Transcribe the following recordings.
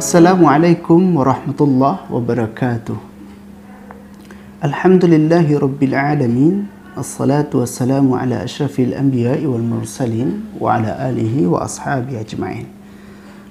Assalamualaikum warahmatullahi wabarakatuh. Alhamdulillahi rabbil alamin. Assalatu wassalamu ala asyrafil anbiya'i wal mursalin wa ala alihi wa ashabihi ajma'in.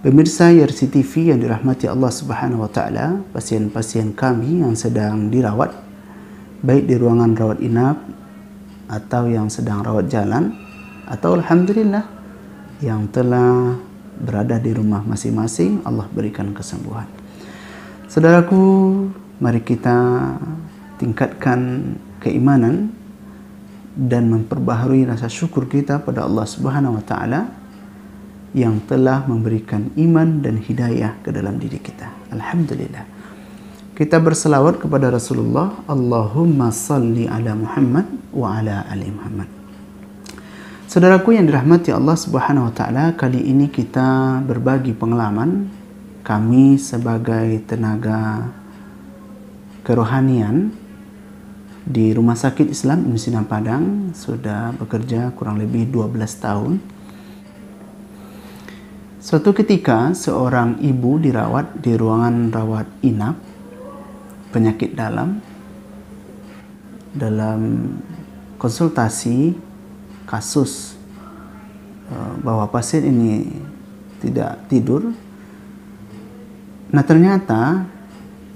Pemirsa YRC TV yang dirahmati Allah Subhanahu wa taala, pasien-pasien kami yang sedang dirawat baik di ruangan rawat inap atau yang sedang rawat jalan, atau alhamdulillah yang telah berada di rumah masing-masing, Allah berikan kesembuhan. Saudaraku, mari kita tingkatkan keimanan dan memperbaharui rasa syukur kita pada Allah Subhanahu wa taala yang telah memberikan iman dan hidayah ke dalam diri kita. Alhamdulillah. Kita berselawat kepada Rasulullah, Allahumma salli ala Muhammad wa ala ali Muhammad. Saudaraku yang dirahmati Allah Subhanahu wa taala, kali ini kita berbagi pengalaman kami sebagai tenaga kerohanian di Rumah Sakit Islam Ibnu Sina Padang, sudah bekerja kurang lebih 12 tahun. Suatu ketika seorang ibu dirawat di ruangan rawat inap penyakit dalam konsultasi kasus bahwa pasien ini tidak tidur. Nah, ternyata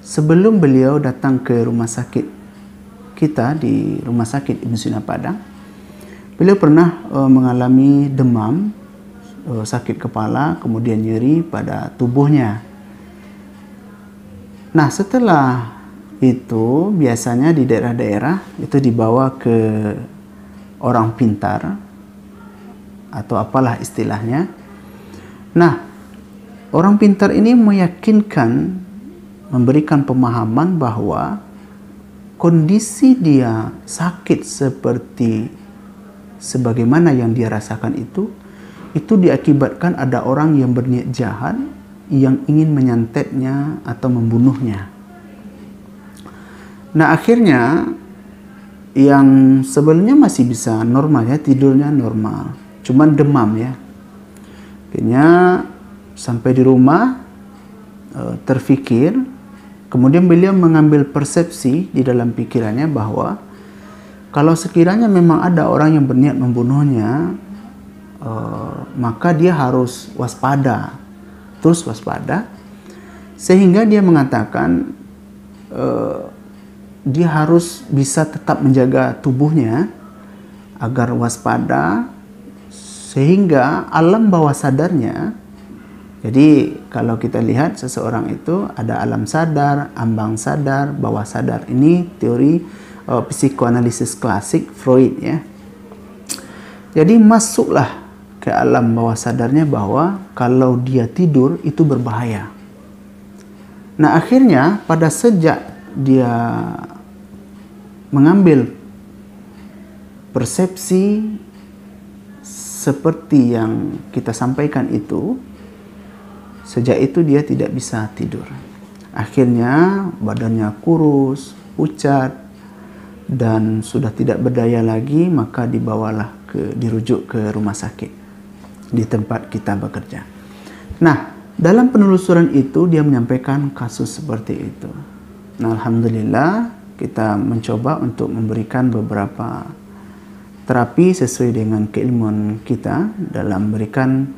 sebelum beliau datang ke rumah sakit kita di Rumah Sakit Ibnu Sina Padang, beliau pernah mengalami demam, sakit kepala, kemudian nyeri pada tubuhnya. Nah, setelah itu biasanya di daerah-daerah itu dibawa ke orang pintar atau apalah istilahnya. Nah, orang pintar ini meyakinkan, memberikan pemahaman bahwa kondisi dia sakit sebagaimana yang dia rasakan itu diakibatkan ada orang yang berniat jahat yang ingin menyantetnya atau membunuhnya. Nah, akhirnya yang sebelumnya masih bisa normal ya, tidurnya normal, cuman demam ya. Akhirnya sampai di rumah terfikir, kemudian beliau mengambil persepsi di dalam pikirannya bahwa kalau sekiranya memang ada orang yang berniat membunuhnya, maka dia harus waspada, terus waspada, sehingga dia mengatakan dia harus bisa tetap menjaga tubuhnya agar waspada, sehingga alam bawah sadarnya. Jadi kalau kita lihat seseorang itu ada alam sadar, ambang sadar, bawah sadar. Ini teori psikoanalisis klasik Freud ya. Jadi masuklah ke alam bawah sadarnya bahwa kalau dia tidur itu berbahaya. Nah, akhirnya pada sejak dia mengambil persepsi seperti yang kita sampaikan itu, sejak itu dia tidak bisa tidur. Akhirnya badannya kurus, pucat, dan sudah tidak berdaya lagi, maka dirujuk ke rumah sakit di tempat kita bekerja. Nah, dalam penelusuran itu dia menyampaikan kasus seperti itu. Nah, alhamdulillah kita mencoba untuk memberikan beberapa terapi sesuai dengan keilmuan kita dalam memberikan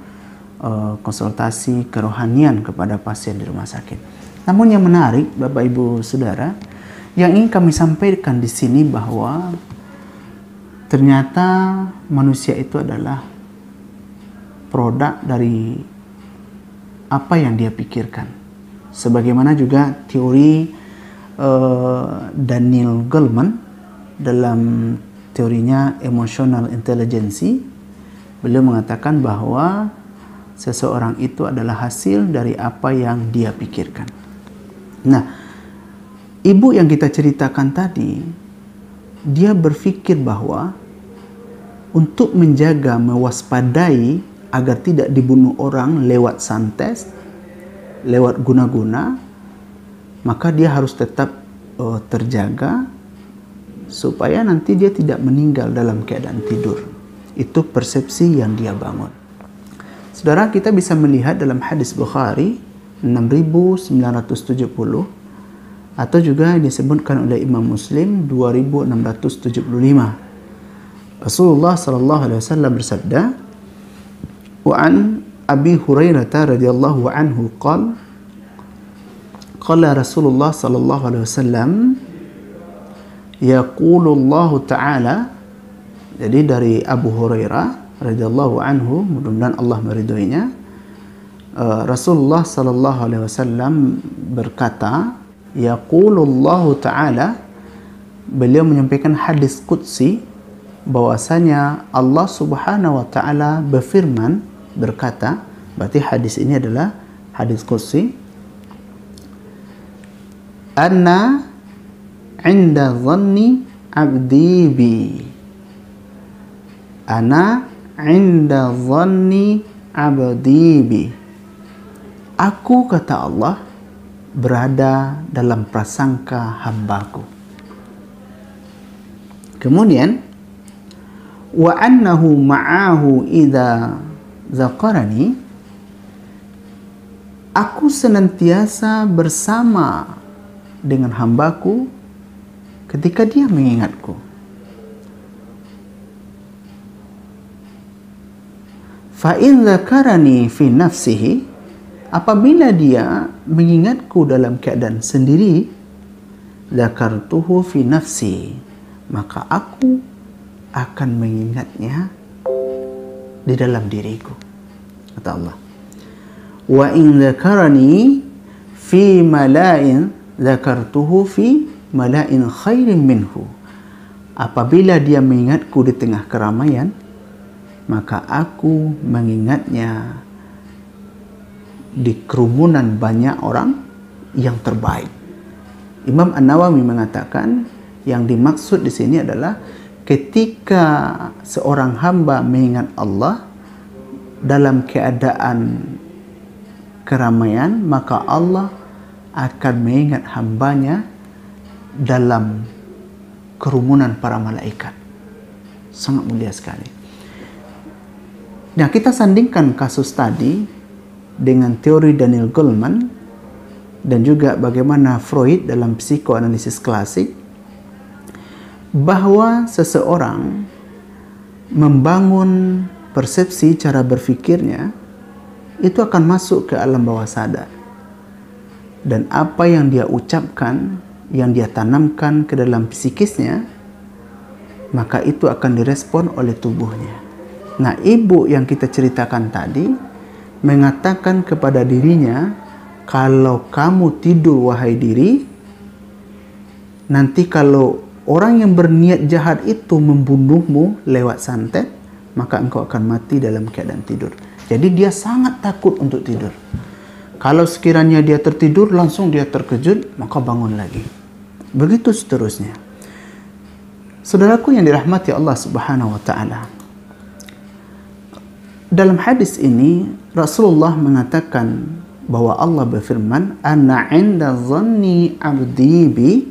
konsultasi kerohanian kepada pasien di rumah sakit. Namun yang menarik, Bapak Ibu Saudara, yang ingin kami sampaikan di sini bahwa ternyata manusia itu adalah produk dari apa yang dia pikirkan. Sebagaimana juga teori Daniel Goleman dalam teorinya emotional intelligence, beliau mengatakan bahwa seseorang itu adalah hasil dari apa yang dia pikirkan. Nah, ibu yang kita ceritakan tadi, dia berpikir bahwa untuk menjaga, mewaspadai agar tidak dibunuh orang lewat santet, lewat guna-guna, maka dia harus tetap terjaga supaya nanti dia tidak meninggal dalam keadaan tidur. Itu persepsi yang dia bangun. Saudara, kita bisa melihat dalam hadis Bukhari, 6970, atau juga disebutkan oleh Imam Muslim 2675. Rasulullah sallallahu alaihi wasallam bersabda, wa an Abi Hurairah radhiyallahu anhu qala Rasulullah sallallahu alaihi wasallam, yaqulullahu ta'ala, jadi dari Abu Hurairah radhiyallahu anhu, mudah-mudahan Allah meridhoinya, Rasulullah sallallahu alaihi wasallam berkata, yaqulullahu ta'ala, beliau menyampaikan hadis qudsi bahwasanya Allah Subhanahu wa taala berfirman, berkata, berarti hadis ini adalah hadis qudsi, anna 'inda dhanni 'abdi bi, ana 'inda dhanni 'abdi bi, aku, kata Allah, berada dalam prasangka hambaku. Kemudian, wa annahu ma'ahu idza zakarani, aku senantiasa bersama dengan hambaku ketika dia mengingatku. Fa in zakarani fi nafsihi, apabila dia mengingatku dalam keadaan sendiri, zakartuhu fi nafsi, maka aku akan mengingatnya di dalam diriku, kata Allah. Wa in zakarani fi mala'in, zakartuhu fi mala'in khairin minhu, apabila dia mengingatku di tengah keramaian, maka aku mengingatnya di kerumunan banyak orang yang terbaik. Imam An-Nawawi mengatakan yang dimaksud di sini adalah ketika seorang hamba mengingat Allah dalam keadaan keramaian, maka Allah akan mengingat hambanya dalam kerumunan para malaikat. Sangat mulia sekali. Nah, kita sandingkan kasus tadi dengan teori Daniel Goleman dan juga bagaimana Freud dalam psikoanalisis klasik, bahwa seseorang membangun persepsi cara berfikirnya itu akan masuk ke alam bawah sadar, dan apa yang dia ucapkan, yang dia tanamkan ke dalam psikisnya, maka itu akan direspon oleh tubuhnya. Nah, ibu yang kita ceritakan tadi mengatakan kepada dirinya, kalau kamu tidur wahai diri, nanti kalau orang yang berniat jahat itu membunuhmu lewat santet, maka engkau akan mati dalam keadaan tidur. Jadi dia sangat takut untuk tidur. Kalau sekiranya dia tertidur, langsung dia terkejut, maka bangun lagi. Begitu seterusnya. Saudaraku yang dirahmati Allah Subhanahu wa taala, dalam hadis ini Rasulullah mengatakan bahwa Allah berfirman, ana 'inda dhanni 'abdi bi,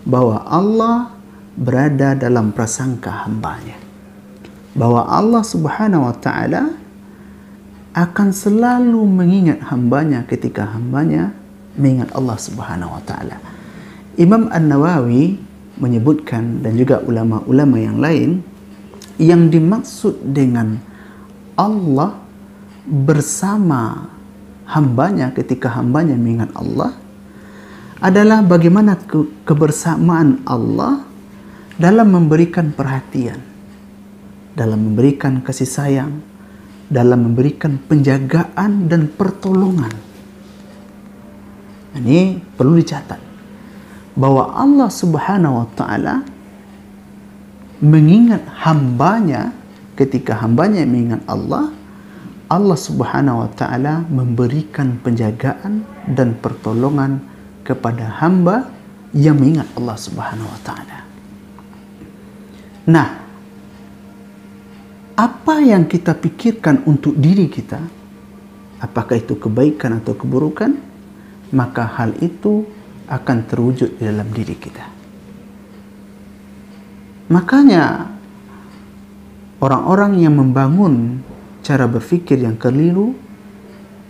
bahwa Allah berada dalam prasangka hambanya, bahwa Allah Subhanahu wa taala akan selalu mengingat hambanya ketika hambanya mengingat Allah Subhanahu wa taala. Imam An-Nawawi menyebutkan, dan juga ulama-ulama yang lain, yang dimaksud dengan Allah bersama hambanya ketika hambanya mengingat Allah adalah bagaimana kebersamaan Allah dalam memberikan perhatian, dalam memberikan kasih sayang, dalam memberikan penjagaan dan pertolongan. Ini perlu dicatat bahwa Allah Subhanahu wa taala mengingat hambanya ketika hambanya mengingat Allah. Allah Subhanahu wa taala memberikan penjagaan dan pertolongan kepada hamba yang mengingat Allah Subhanahu wa taala. Nah, apa yang kita pikirkan untuk diri kita, apakah itu kebaikan atau keburukan, maka hal itu akan terwujud di dalam diri kita. Makanya orang-orang yang membangun cara berfikir yang keliru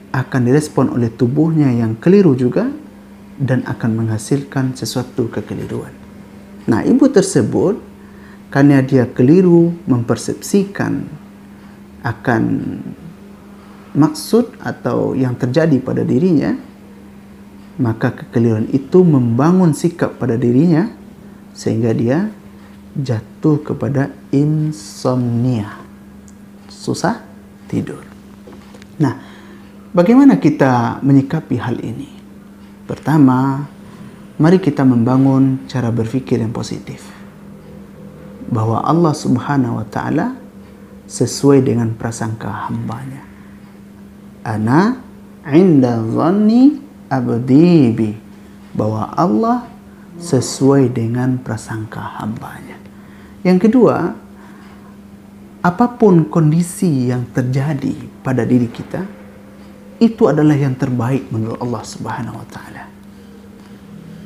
akan direspon oleh tubuhnya yang keliru juga, dan akan menghasilkan sesuatu kekeliruan. Nah, ibu tersebut karena dia keliru mempersepsikan akan maksud atau yang terjadi pada dirinya, maka kekeliruan itu membangun sikap pada dirinya sehingga dia jatuh kepada insomnia, susah tidur. Nah, bagaimana kita menyikapi hal ini? Pertama, mari kita membangun cara berpikir yang positif, bahwa Allah Subhanahu wa Ta'ala sesuai dengan prasangka hambanya. Ana inda dhanni abdi bi, bahwa Allah sesuai dengan prasangka hambanya. Yang kedua, apapun kondisi yang terjadi pada diri kita, itu adalah yang terbaik menurut Allah Subhanahu wa Ta'ala.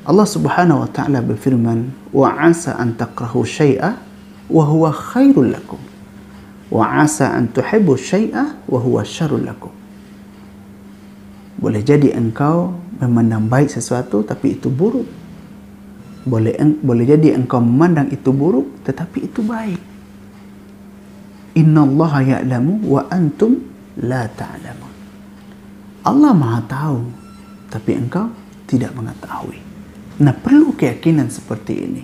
Allah Subhanahu wa Ta'ala berfirman, wa asa an takrahu syai'a wa huwa khairul lakum, wa asa an tuhibbu syai'a wa huwa syarrul lakum. Boleh jadi engkau memandang baik sesuatu tapi itu buruk. Boleh jadi engkau memandang itu buruk tetapi itu baik. Innallaha ya'lamu wa antum la ta'lamun. Allah Maha tahu, tapi engkau tidak mengetahui. Nah, perlu keyakinan seperti ini,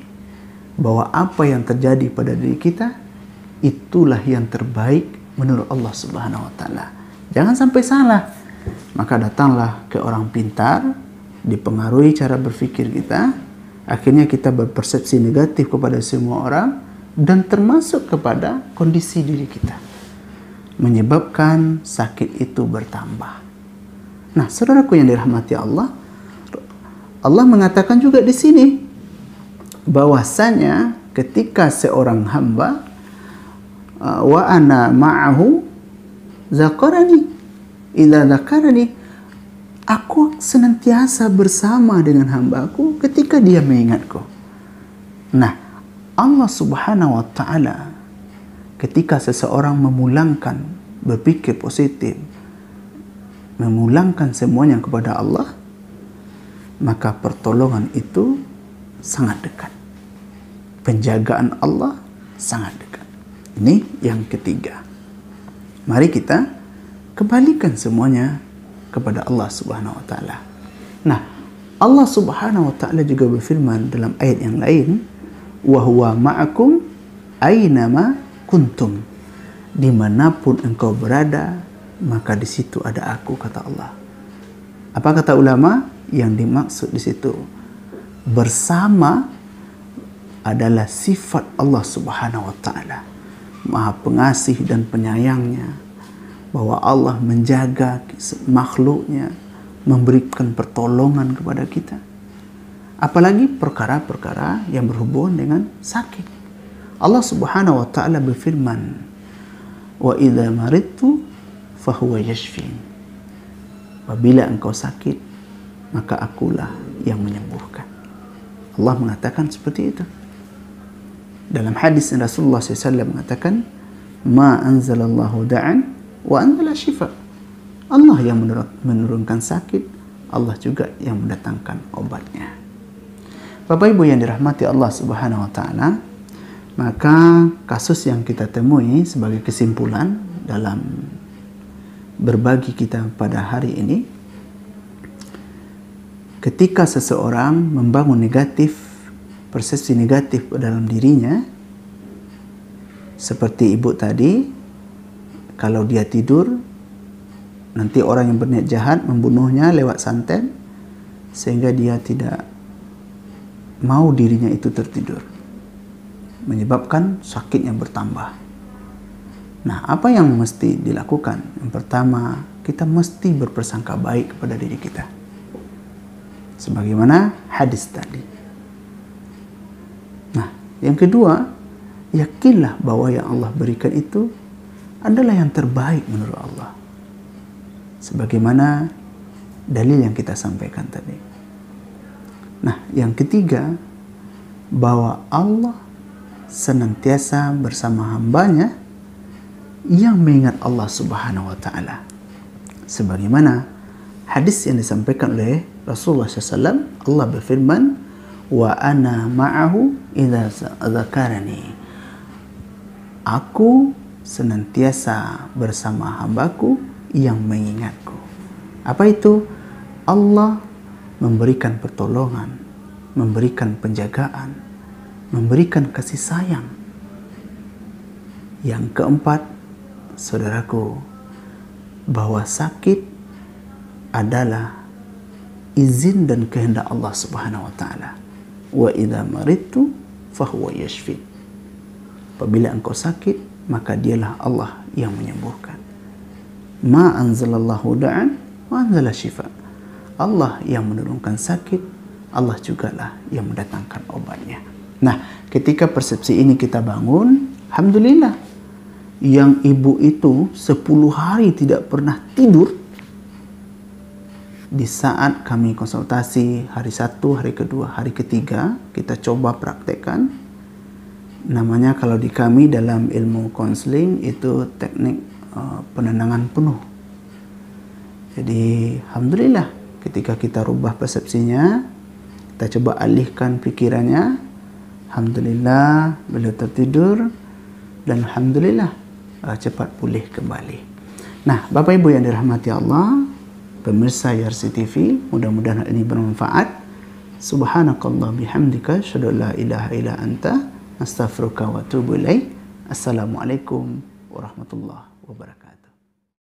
bahwa apa yang terjadi pada diri kita, itulah yang terbaik menurut Allah Subhanahu wa Ta'ala. Jangan sampai salah. Maka datanglah ke orang pintar, dipengaruhi cara berpikir kita, akhirnya kita berpersepsi negatif kepada semua orang, dan termasuk kepada kondisi diri kita, menyebabkan sakit itu bertambah. Nah, saudaraku yang dirahmati Allah, Allah mengatakan juga di sini bahwasanya ketika seorang hamba wa ana ma'ahu zakarani idza zakarani, aku senantiasa bersama dengan hambaku ketika dia mengingatku. Nah, Allah Subhanahu wa Ta'ala ketika seseorang memulangkan berpikir positif, memulangkan semuanya kepada Allah, maka pertolongan itu sangat dekat. Penjagaan Allah sangat dekat. Ini yang ketiga. Mari kita kembalikan semuanya kepada Allah Subhanahu wa Ta'ala. Nah, Allah Subhanahu wa Ta'ala juga berfirman dalam ayat yang lain, wa huwa ma'akum aynama kuntum. Dimanapun engkau berada, maka di situ ada aku, kata Allah. Apa kata ulama? Yang dimaksud di situ bersama adalah sifat Allah Subhanahu wa Ta'ala, Maha Pengasih dan Penyayangnya, bahwa Allah menjaga makhluknya, memberikan pertolongan kepada kita. Apalagi perkara-perkara yang berhubungan dengan sakit. Allah Subhanahu wa Ta'ala berfirman, wa idza maridtu fahuwa yashfin. Apabila engkau sakit, maka akulah yang menyembuhkan. Allah mengatakan seperti itu. Dalam hadis Rasulullah SAW mengatakan, ma anzalallahu da'an wa anzala shifa. Allah yang menurunkan sakit, Allah juga yang mendatangkan obatnya. Bapak Ibu yang dirahmati Allah Subhanahu wa Ta'ala, maka kasus yang kita temui sebagai kesimpulan dalam berbagi kita pada hari ini, ketika seseorang membangun persepsi negatif dalam dirinya, seperti ibu tadi, kalau dia tidur, nanti orang yang berniat jahat membunuhnya lewat santet, sehingga dia tidak mau dirinya itu tertidur, menyebabkan sakit yang bertambah. Nah, apa yang mesti dilakukan? Yang pertama, kita mesti berprasangka baik kepada diri kita, sebagaimana hadis tadi. Nah, yang kedua, yakinlah bahwa yang Allah berikan itu adalah yang terbaik menurut Allah, sebagaimana dalil yang kita sampaikan tadi. Nah, yang ketiga, bahwa Allah senantiasa bersama hambanya yang mengingat Allah Subhanahu wa Ta'ala. Sebagaimana hadis yang disampaikan oleh Rasulullah SAW, Allah berfirman, wa ana ma'ahu idza dzakarani. Aku senantiasa bersama hambaku yang mengingatku. Apa itu? Allah memberikan pertolongan, memberikan penjagaan, memberikan kasih sayang. Yang keempat, saudaraku, bahwa sakit adalah izin dan kehendak Allah Subhanahu wa taala. Wa idza maridtu fahuwa yashfi. Apabila engkau sakit, maka dialah Allah yang menyembuhkan. Ma anzalallahu da'an wa anzala syifa. Allah yang menurunkan sakit, Allah jugalah yang mendatangkan obatnya. Nah, ketika persepsi ini kita bangun, alhamdulillah, yang ibu itu 10 hari tidak pernah tidur, di saat kami konsultasi hari 1, hari kedua, hari ketiga, kita coba praktekkan. Namanya kalau di kami dalam ilmu konseling itu teknik penenangan penuh. Jadi alhamdulillah, ketika kita rubah persepsinya, kita coba alihkan pikirannya, alhamdulillah beliau tertidur dan alhamdulillah cepat pulih kembali. Nah, Bapak Ibu yang dirahmati Allah, pemirsa YRC TV, mudah-mudahan ini bermanfaat. Subhanakallah bihamdika, asyhadu an la ilaha illa anta, astaghfiruka wa atubu ilaik. Assalamualaikum warahmatullahi wabarakatuh.